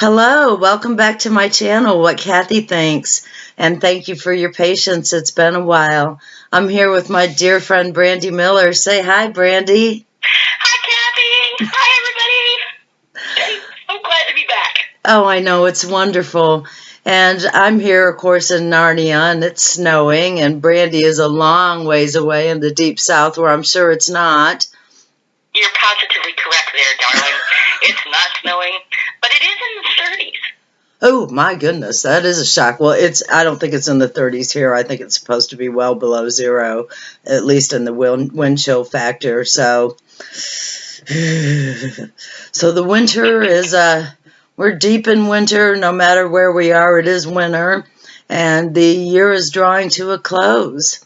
Hello, welcome back to my channel, What Kathy Thinks, and thank you for your patience. It's been a while. I'm here with my dear friend Brandy Miller. Say hi, Brandy. Hi, Kathy. Hi, everybody. I'm glad to be back. Oh, I know, it's wonderful. And I'm here, of course, in Narnia, and it's snowing, and Brandy is a long ways away in the deep south where I'm sure it's not. You're positively correct there, darling. It's not snowing, but it is in the 30s. Oh, my goodness, that is a shock. Well, I don't think it's in the 30s here. I think it's supposed to be well below zero, at least in the wind chill factor. So the winter is, we're deep in winter. No matter where we are, it is winter. And the year is drawing to a close.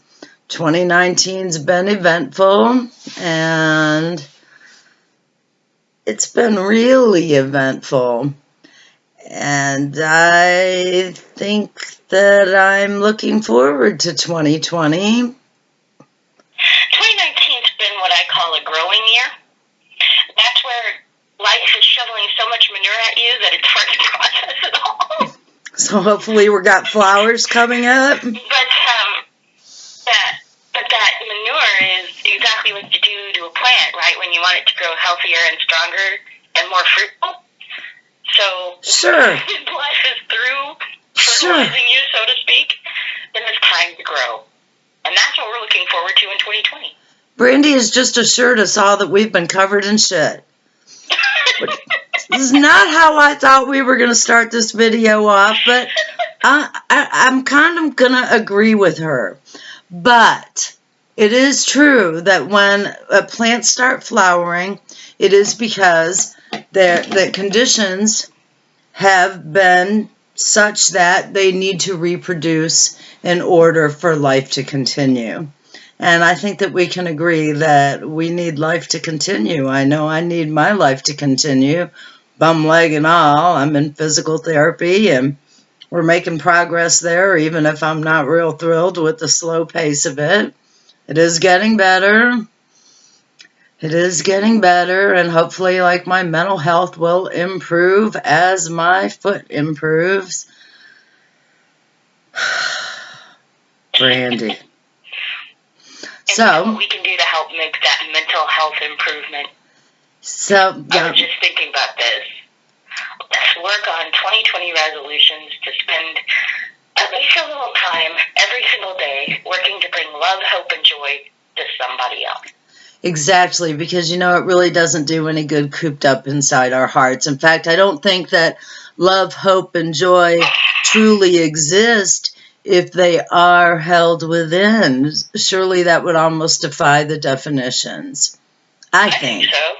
2019's been eventful, and it's been really eventful. And I think that I'm looking forward to 2020. 2019's been what I call a growing year. That's where life is shoveling so much manure at you that it's hard to process it all. So hopefully we got flowers coming up. But that manure is exactly what you do to a plant, right? When you want it to grow healthier and stronger and more fruitful. So sure. If life is through fertilizing you, so to speak, then it's time to grow. And that's what we're looking forward to in 2020. Brandy has just assured us all that we've been covered in shit. This is not how I thought we were going to start this video off, but I'm kind of going to agree with her. But it is true that when plants start flowering, it is because the conditions have been such that they need to reproduce in order for life to continue. And I think that we can agree that we need life to continue. I know I need my life to continue, bum leg and all. I'm in physical therapy, and we're making progress there, even if I'm not real thrilled with the slow pace of it. It is getting better. It is getting better, and hopefully, like, my mental health will improve as my foot improves. Brandy. So what we can do to help make that mental health improvement. So I was just thinking about this. Let's work on 2020 resolutions to spend at least a little time every single day working to bring love, hope, and joy to somebody else. Exactly, because, it really doesn't do any good cooped up inside our hearts. In fact, I don't think that love, hope, and joy truly exist if they are held within. Surely that would almost defy the definitions. I think so.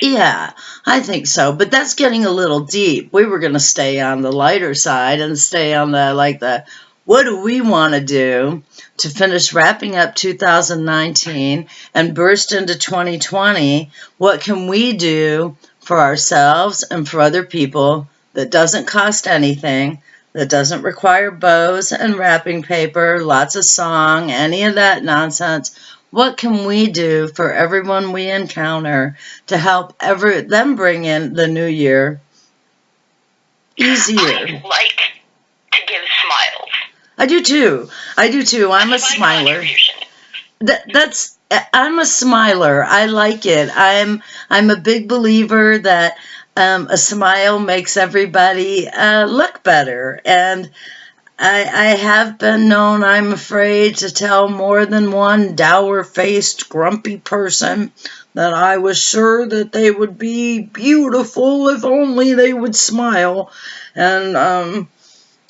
Yeah, I think so. But that's getting a little deep. We were going to stay on the lighter side and stay on the what do we want to do to finish wrapping up 2019 and burst into 2020? What can we do for ourselves and for other people that doesn't cost anything, that doesn't require bows and wrapping paper, lots of song, any of that nonsense? What can we do for everyone we encounter to help them bring in the new year easier? I like to give smiles. I do too. I'm a smiler. I'm a smiler. I like it. I'm a big believer that a smile makes everybody look better. And I have been known, I'm afraid, to tell more than one dour-faced, grumpy person that I was sure that they would be beautiful if only they would smile. And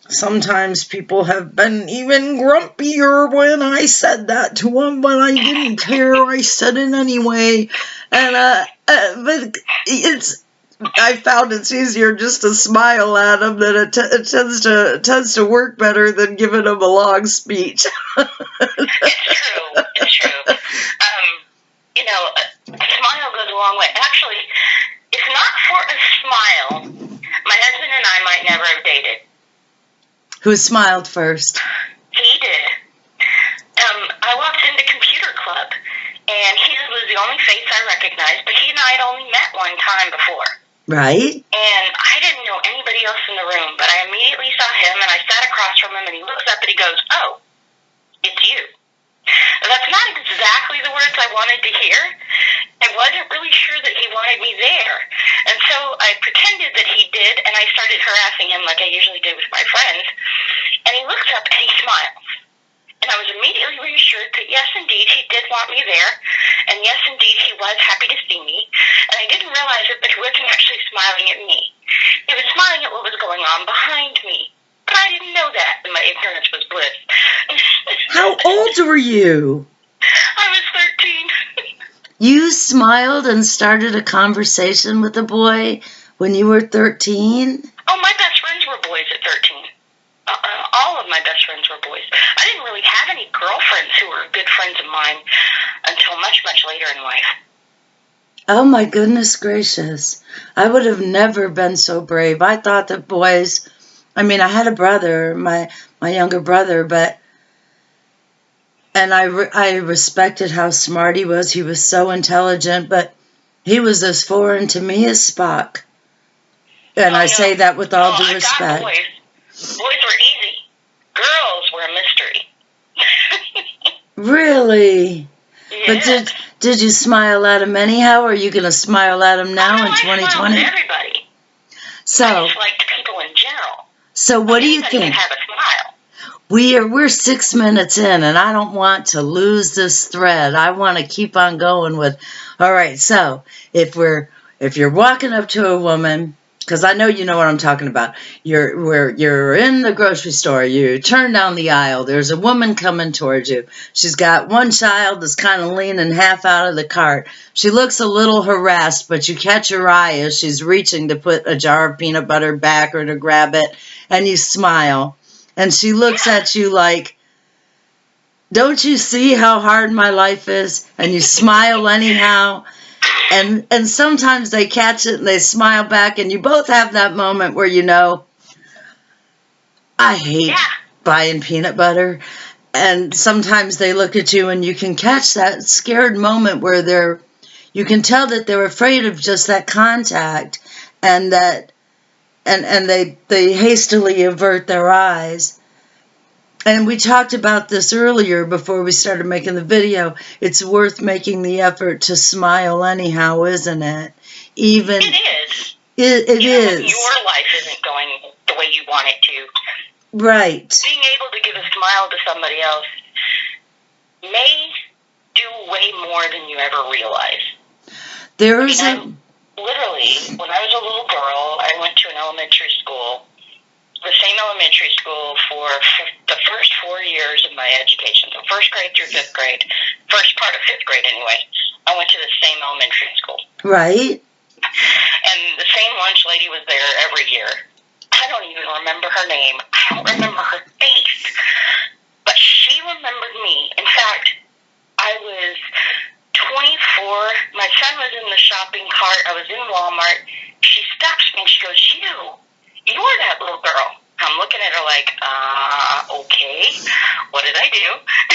sometimes people have been even grumpier when I said that to them, but I didn't care. I said it anyway. And but I found it's easier just to smile at them. That it tends to work better than giving them a long speech. It's true. A smile goes a long way. Actually, if not for a smile, my husband and I might never have dated. Who smiled first? He did. I walked into Computer Club, and he was the only face I recognized, but he and I had only met one time before. Right. And I didn't know anybody else in the room, but I immediately saw him, and I sat across from him, and he looks up and he goes, "Oh, it's you." That's not exactly the words I wanted to hear. I wasn't really sure that he wanted me there. And so I pretended that he did, and I started harassing him like I usually do with my friends. And he looks up and he smiles. And I was immediately reassured that yes, indeed, he did want me there. And yes, indeed, he was happy to see me. And I didn't realize it, but he wasn't actually smiling at me. He was smiling at what was going on behind me. But I didn't know that, and my ignorance was bliss. How old were you? I was 13. You smiled and started a conversation with a boy when you were 13? Oh, my best friends were boys at 13. All of my best friends were boys. I didn't really have any girlfriends who were good friends of mine until much, much later in life. Oh my goodness gracious. I would have never been so brave. I thought that boys, I mean, I had a brother, my younger brother, and I respected how smart he was. He was so intelligent, but he was as foreign to me as Spock. And I say that with all due respect. Boys were easy. Girls were a mystery. Really? Yes. But did you smile at him anyhow, or are you going to smile at him now in 2020? I smiled at everybody. So, I just liked people in general. So what do you Anybody think? can have a smile. We're 6 minutes in, and I don't want to lose this thread. I want to keep on going with. All right, so if you're walking up to a woman, because I know you know what I'm talking about. You're in the grocery store. You turn down the aisle. There's a woman coming towards you. She's got one child that's kind of leaning half out of the cart. She looks a little harassed, but you catch her eye as she's reaching to put a jar of peanut butter back or to grab it, and you smile. And she looks at you like, "Don't you see how hard my life is?" And you smile anyhow. And sometimes they catch it and they smile back, and you both have that moment where you know, I hate buying peanut butter. And sometimes they look at you and you can catch that scared moment where you can tell that they're afraid of just that contact, and that and they hastily avert their eyes. And we talked about this earlier before we started making the video. It's worth making the effort to smile anyhow, isn't it? Even it is. It is. Your life isn't going the way you want it to. Right. Being able to give a smile to somebody else may do way more than you ever realize. There's literally, when I was a little girl, I went to an elementary school, the same elementary school for the first 4 years of my education. So first grade through fifth grade, first part of fifth grade anyway, I went to the same elementary school. Right. And the same lunch lady was there every year. I don't even remember her name. I don't remember her face. But she remembered me. In fact, I was 24. My son was in the shopping cart. I was in Walmart. She stops me and she goes, "You're that little girl." I'm looking at her like, okay, what did I do?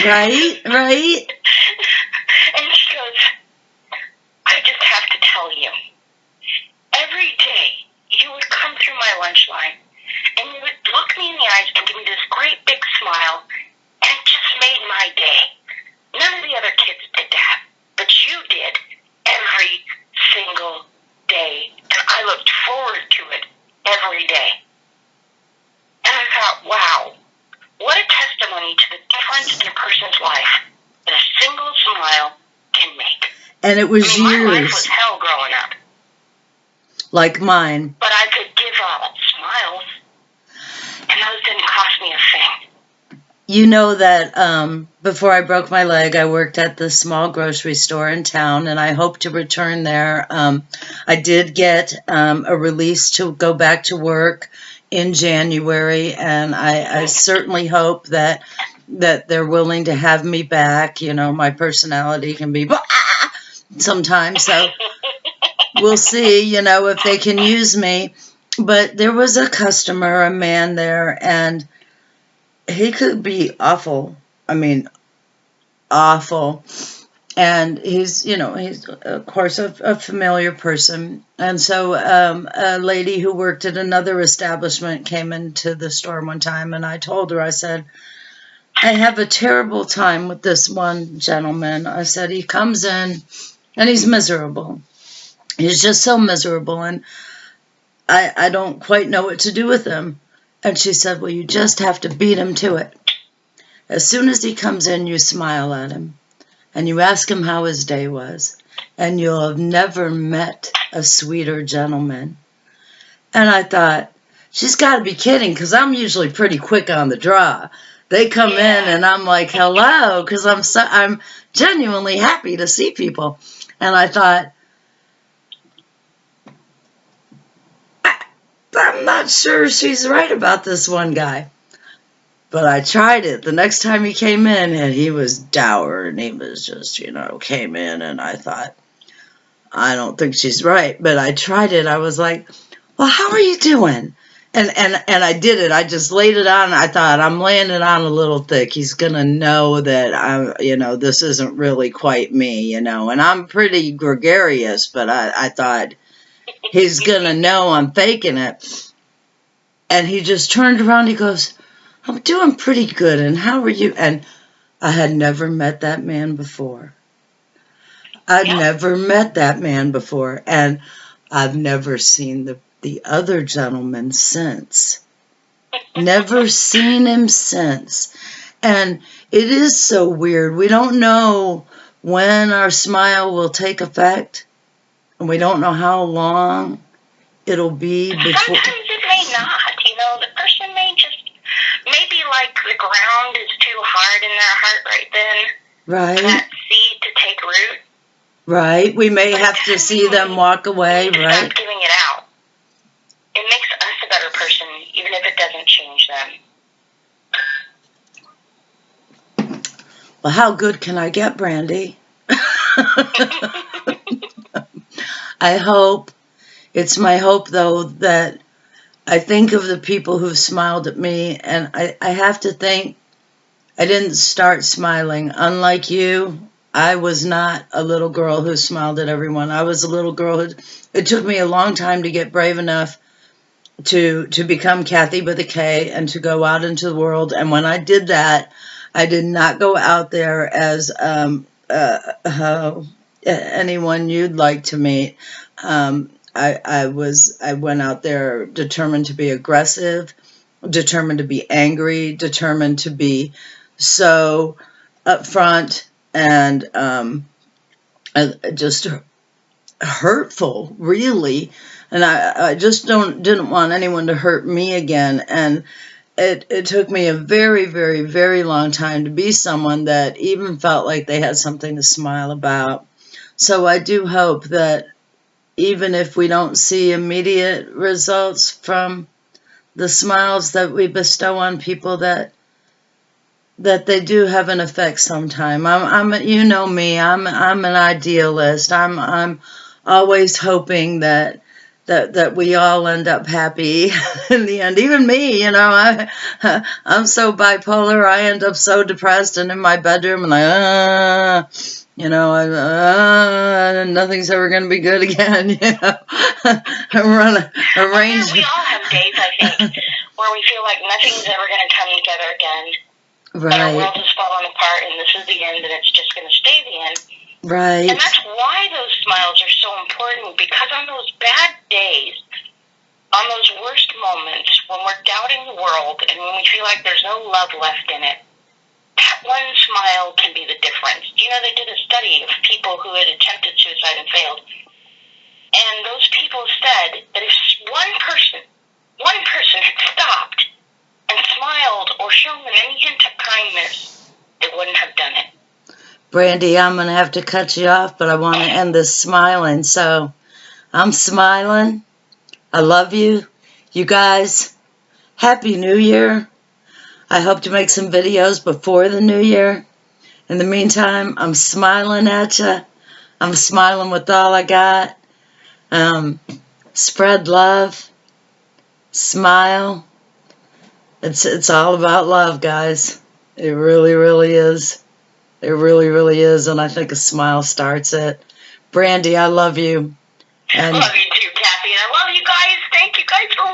Right. And she goes, "I just have to tell you, every day you would come through my lunch line and you would look me in the eyes and give me this great big smile, and it just made my day. None of the other kids did that, but you did every single day, and I looked forward to it every day." And I thought, wow, what a testimony to the difference in a person's life that a single smile can make. And it was My years. life was hell growing up. Like mine. But I could give out smiles, and those didn't cost me a thing. You know that before I broke my leg, I worked at the small grocery store in town, and I hope to return there. I did get a release to go back to work in January, and I certainly hope that they're willing to have me back. You know, my personality can be sometimes, so we'll see, you know, if they can use me. But there was a customer, a man there, and he could be awful. I mean, awful. And he's, he's of course a familiar person. And so a lady who worked at another establishment came into the store one time, and I told her, I said, I have a terrible time with this one gentleman. I said, he comes in and he's miserable. He's just so miserable, and I don't quite know what to do with him. And she said, well, you just have to beat him to it. As soon as he comes in, you smile at him. And you ask him how his day was, and you'll have never met a sweeter gentleman. And I thought, she's got to be kidding, because I'm usually pretty quick on the draw. They come in, and I'm like, hello, because I'm genuinely happy to see people. And I thought, I'm not sure she's right about this one guy. But I tried it. The next time he came in, and he was dour, and he was just, came in, and I thought, I don't think she's right. But I tried it. I was like, well, how are you doing? And I did it. I just laid it on. I thought, I'm laying it on a little thick. He's going to know that this isn't really quite me, and I'm pretty gregarious, but I thought he's going to know I'm faking it. And he just turned around. He goes, I'm doing pretty good, and how are you? And I had never met that man before. I'd never met that man before, and I've never seen the other gentleman since. Never seen him since. And it is so weird. We don't know when our smile will take effect, and we don't know how long it'll be before. Sometimes it may not. The person may just, maybe like the ground is too hard in their heart right then. Right. For that seed to take root. Right. We may have to see them walk away, right? Stop giving it out. It makes us a better person, even if it doesn't change them. Well, how good can I get, Brandy? I hope. It's my hope, though, that I think of the people who've smiled at me, and I have to think I didn't start smiling. Unlike you, I was not a little girl who smiled at everyone. I was a little girl it took me a long time to get brave enough to become Kathy with a K and to go out into the world. And when I did that, I did not go out there as anyone you'd like to meet. I went out there determined to be aggressive, determined to be angry, determined to be so upfront and just hurtful, really. And I just didn't want anyone to hurt me again. And it took me a very, very, very long time to be someone that even felt like they had something to smile about. So I do hope that even if we don't see immediate results from the smiles that we bestow on people, that they do have an effect sometime. I'm you know me. I'm an idealist. I'm always hoping that we all end up happy in the end. Even me, I'm so bipolar. I end up so depressed and in my bedroom and nothing's ever going to be good again. Arrange. We all have days, I think, where we feel like nothing's ever going to come together again. Right. Our world is falling apart, and this is the end, and it's just going to stay the end. Right. And that's why those smiles are so important, because on those bad days, on those worst moments, when we're doubting the world and when we feel like there's no love left in it, that one smile can be the difference. They did a study of people who had attempted suicide and failed. And those people said that if one person had stopped and smiled or shown them any hint of kindness, they wouldn't have done it. Brandy, I'm going to have to cut you off, but I want to end this smiling. So I'm smiling. I love you. You guys, Happy New Year. I hope to make some videos before the new year. In the meantime, I'm smiling at you. I'm smiling with all I got. Spread love. Smile. It's all about love, guys. It really, really is. It really, really is, and I think a smile starts it. Brandy, I love you. And love you too, Kathy, and I love you guys. Thank you guys for